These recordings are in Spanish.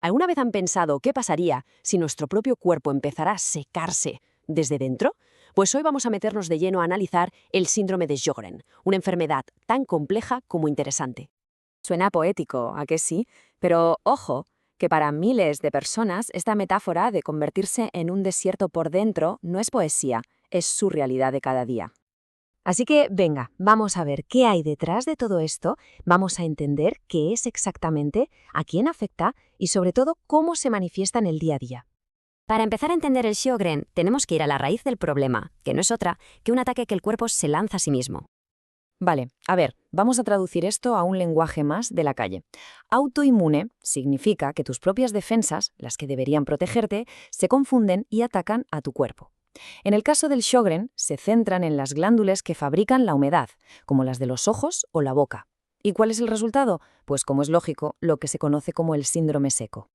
¿Alguna vez han pensado qué pasaría si nuestro propio cuerpo empezara a secarse desde dentro? Pues hoy vamos a meternos de lleno a analizar el síndrome de Sjögren, una enfermedad tan compleja como interesante. Suena poético, ¿a que sí? Pero ojo, que para miles de personas esta metáfora de convertirse en un desierto por dentro no es poesía, es su realidad de cada día. Así que venga, vamos a ver qué hay detrás de todo esto, vamos a entender qué es exactamente, a quién afecta y sobre todo cómo se manifiesta en el día a día. Para empezar a entender el Sjögren, tenemos que ir a la raíz del problema, que no es otra que un ataque que el cuerpo se lanza a sí mismo. Vale, a ver, vamos a traducir esto a un lenguaje más de la calle. Autoinmune significa que tus propias defensas, las que deberían protegerte, se confunden y atacan a tu cuerpo. En el caso del Sjögren, se centran en las glándulas que fabrican la humedad, como las de los ojos o la boca. ¿Y cuál es el resultado? Pues como es lógico, lo que se conoce como el síndrome seco.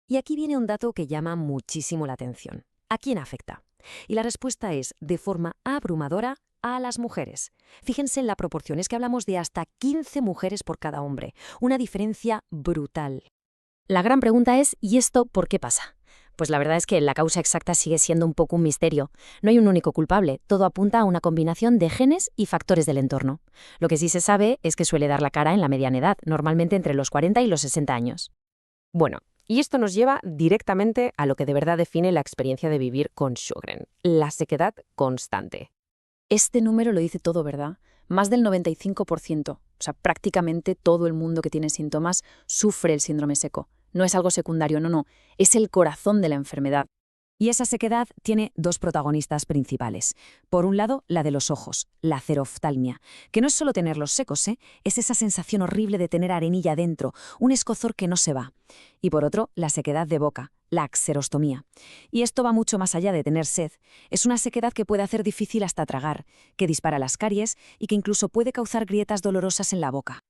Y aquí viene un dato que llama muchísimo la atención. ¿A quién afecta? Y la respuesta es, de forma abrumadora, a las mujeres. Fíjense en la proporción, es que hablamos de hasta 15 mujeres por cada hombre, una diferencia brutal. La gran pregunta es, ¿y esto por qué pasa? Pues la verdad es que la causa exacta sigue siendo un poco un misterio. No hay un único culpable, todo apunta a una combinación de genes y factores del entorno. Lo que sí se sabe es que suele dar la cara en la mediana edad, normalmente entre los 40 y los 60 años. Bueno, y esto nos lleva directamente a lo que de verdad define la experiencia de vivir con Sjögren, la sequedad constante. Este número lo dice todo, ¿verdad? Más del 95%, o sea, prácticamente todo el mundo que tiene síntomas sufre el síndrome seco. No es algo secundario, no, es el corazón de la enfermedad. Y esa sequedad tiene dos protagonistas principales. Por un lado, la de los ojos, la xeroftalmia, que no es solo tenerlos secos, es esa sensación horrible de tener arenilla dentro, un escozor que no se va. Y por otro, la sequedad de boca, la xerostomía. Y esto va mucho más allá de tener sed. Es una sequedad que puede hacer difícil hasta tragar, que dispara las caries y que incluso puede causar grietas dolorosas en la boca.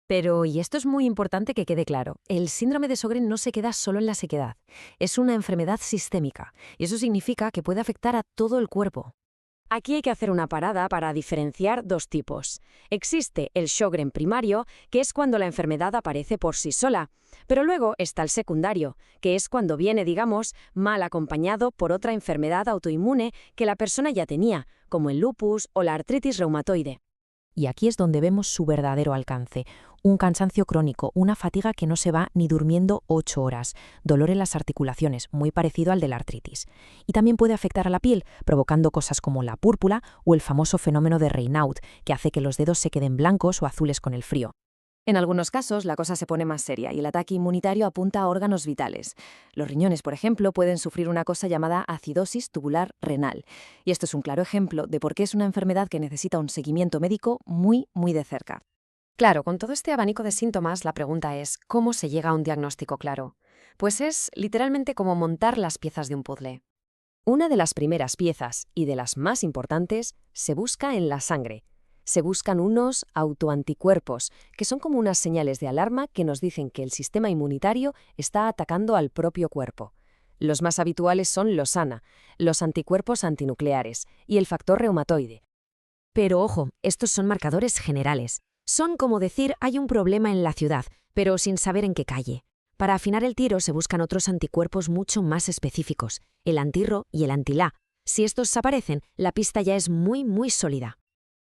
Pero, y esto es muy importante que quede claro, el síndrome de Sjögren no se queda solo en la sequedad. Es una enfermedad sistémica, y eso significa que puede afectar a todo el cuerpo. Aquí hay que hacer una parada para diferenciar dos tipos. Existe el Sjögren primario, que es cuando la enfermedad aparece por sí sola, pero luego está el secundario, que es cuando viene, digamos, mal acompañado por otra enfermedad autoinmune que la persona ya tenía, como el lupus o la artritis reumatoide. Y aquí es donde vemos su verdadero alcance. Un cansancio crónico, una fatiga que no se va ni durmiendo 8 horas, dolor en las articulaciones, muy parecido al de la artritis. Y también puede afectar a la piel, provocando cosas como la púrpura o el famoso fenómeno de Raynaud, que hace que los dedos se queden blancos o azules con el frío. En algunos casos, la cosa se pone más seria y el ataque inmunitario apunta a órganos vitales. Los riñones, por ejemplo, pueden sufrir una cosa llamada acidosis tubular renal. Y esto es un claro ejemplo de por qué es una enfermedad que necesita un seguimiento médico muy de cerca. Claro, con todo este abanico de síntomas, la pregunta es, ¿cómo se llega a un diagnóstico claro? Pues es literalmente como montar las piezas de un puzzle. Una de las primeras piezas, y de las más importantes, se busca en la sangre. Se buscan unos autoanticuerpos, que son como unas señales de alarma que nos dicen que el sistema inmunitario está atacando al propio cuerpo. Los más habituales son los ANA, los anticuerpos antinucleares, y el factor reumatoide. Pero ojo, estos son marcadores generales. Son como decir hay un problema en la ciudad, pero sin saber en qué calle. Para afinar el tiro se buscan otros anticuerpos mucho más específicos, el anti-Ro y el anti-La. Si estos aparecen, la pista ya es muy sólida.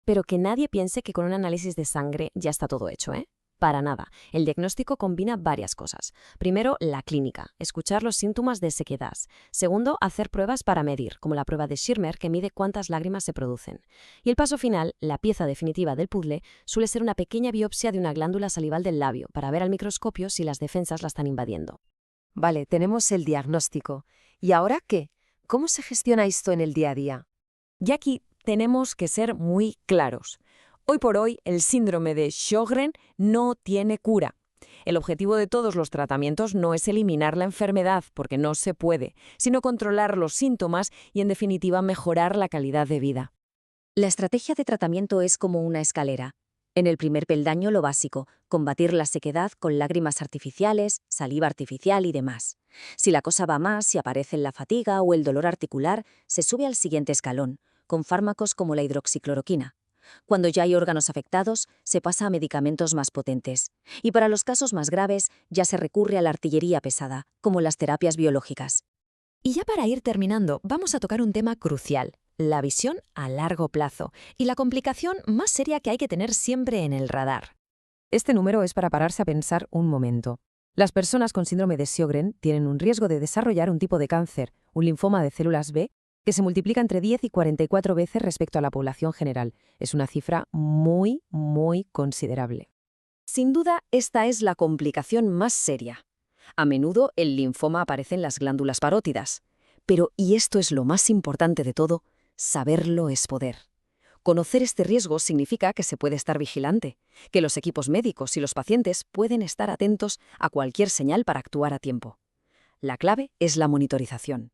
Pero que nadie piense que con un análisis de sangre ya está todo hecho, ¿eh? Para nada. El diagnóstico combina varias cosas. Primero, la clínica, escuchar los síntomas de sequedad. Segundo, hacer pruebas para medir, como la prueba de Schirmer, que mide cuántas lágrimas se producen. Y el paso final, la pieza definitiva del puzzle, suele ser una pequeña biopsia de una glándula salival del labio, para ver al microscopio si las defensas la están invadiendo. Vale, tenemos el diagnóstico. ¿Y ahora qué? ¿Cómo se gestiona esto en el día a día? Y aquí tenemos que ser muy claros. Hoy por hoy, el síndrome de Sjögren no tiene cura. El objetivo de todos los tratamientos no es eliminar la enfermedad, porque no se puede, sino controlar los síntomas y, en definitiva, mejorar la calidad de vida. La estrategia de tratamiento es como una escalera. En el primer peldaño lo básico, combatir la sequedad con lágrimas artificiales, saliva artificial y demás. Si la cosa va más, si aparece la fatiga o el dolor articular, se sube al siguiente escalón, con fármacos como la hidroxicloroquina. Cuando ya hay órganos afectados, se pasa a medicamentos más potentes. Y para los casos más graves, ya se recurre a la artillería pesada, como las terapias biológicas. Y ya para ir terminando, vamos a tocar un tema crucial, la visión a largo plazo y la complicación más seria que hay que tener siempre en el radar. Este número es para pararse a pensar un momento. Las personas con síndrome de Sjögren tienen un riesgo de desarrollar un tipo de cáncer, un linfoma de células B, que se multiplica entre 10 y 44 veces respecto a la población general. Es una cifra muy, muy considerable. Sin duda, esta es la complicación más seria. A menudo el linfoma aparece en las glándulas parótidas. Pero, y esto es lo más importante de todo, saberlo es poder. Conocer este riesgo significa que se puede estar vigilante, que los equipos médicos y los pacientes pueden estar atentos a cualquier señal para actuar a tiempo. La clave es la monitorización.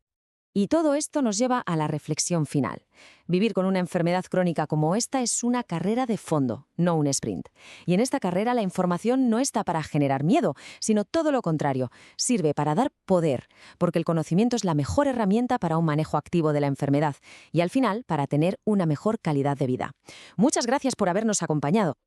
Y todo esto nos lleva a la reflexión final. Vivir con una enfermedad crónica como esta es una carrera de fondo, no un sprint. Y en esta carrera la información no está para generar miedo, sino todo lo contrario, sirve para dar poder, porque el conocimiento es la mejor herramienta para un manejo activo de la enfermedad y al final para tener una mejor calidad de vida. Muchas gracias por habernos acompañado.